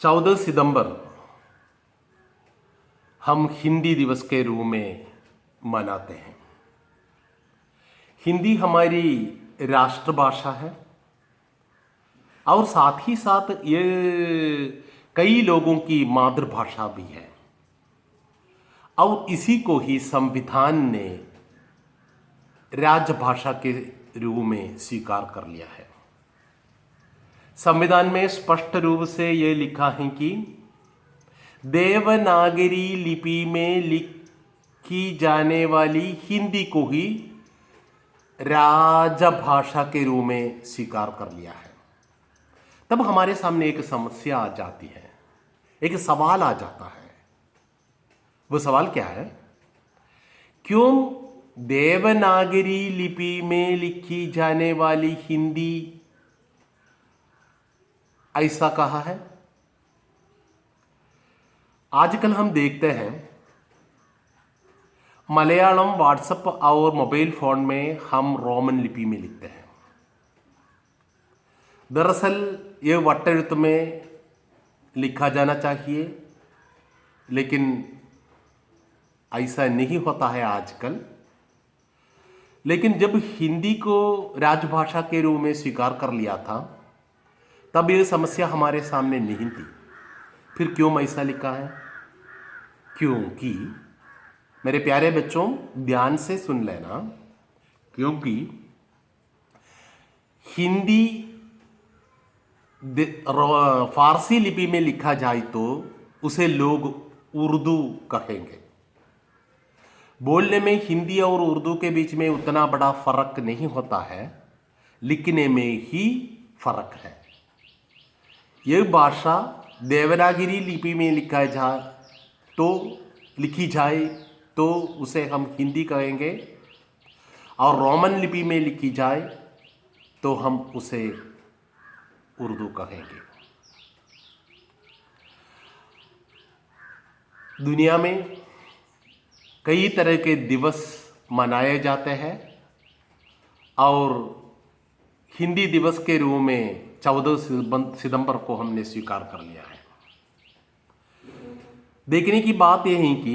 14 सितंबर हम हिंदी दिवस के रूप में मनाते हैं। हिंदी हमारी राष्ट्रभाषा है और साथ ही साथ ये कई लोगों की मातृभाषा भी है और इसी को ही संविधान ने राजभाषा के रूप में स्वीकार कर लिया है। संविधान में स्पष्ट रूप से यह लिखा है कि देवनागरी लिपि में लिखी जाने वाली हिंदी को ही राजभाषा के रूप में स्वीकार कर लिया है। तब हमारे सामने एक समस्या आ जाती है, एक सवाल आ जाता है। वो सवाल क्या है? क्यों देवनागरी लिपि में लिखी जाने वाली हिंदी ऐसा कहा है? आजकल हम देखते हैं मलयालम व्हाट्सएप और मोबाइल फ़ोन में हम रोमन लिपि में लिखते हैं। दरअसल ये वटेഴുത്ത് में लिखा जाना चाहिए, लेकिन ऐसा नहीं होता है आजकल। लेकिन जब हिंदी को राजभाषा के रूप में स्वीकार कर लिया था तब ये समस्या हमारे सामने नहीं थी। फिर क्यों ऐसा लिखा है? क्योंकि मेरे प्यारे बच्चों ध्यान से सुन लेना, क्योंकि हिंदी फारसी लिपि में लिखा जाए तो उसे लोग उर्दू कहेंगे। बोलने में हिंदी और उर्दू के बीच में उतना बड़ा फर्क नहीं होता है, लिखने में ही फर्क है। यह भाषा देवनागरी लिपि में लिखी जाए तो उसे हम हिंदी कहेंगे और रोमन लिपि में लिखी जाए तो हम उसे उर्दू कहेंगे। दुनिया में कई तरह के दिवस मनाए जाते हैं और हिंदी दिवस के रूप में 14 सितंबर को हमने स्वीकार कर लिया है। देखने की बात यह है कि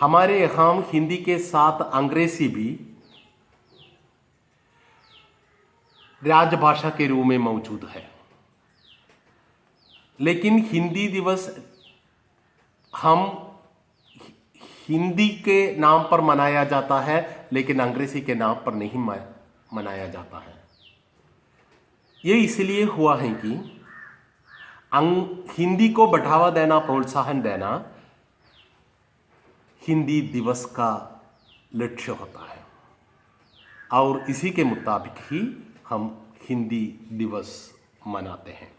हमारे यहाँ हिंदी के साथ अंग्रेजी भी राजभाषा के रूप में मौजूद है, लेकिन हिंदी दिवस हम हिंदी के नाम पर मनाया जाता है, लेकिन अंग्रेजी के नाम पर नहीं मनाया जाता है। ये इसलिए हुआ है कि हिंदी को बढ़ावा देना, प्रोत्साहन देना हिंदी दिवस का लक्ष्य होता है और इसी के मुताबिक ही हम हिंदी दिवस मनाते हैं।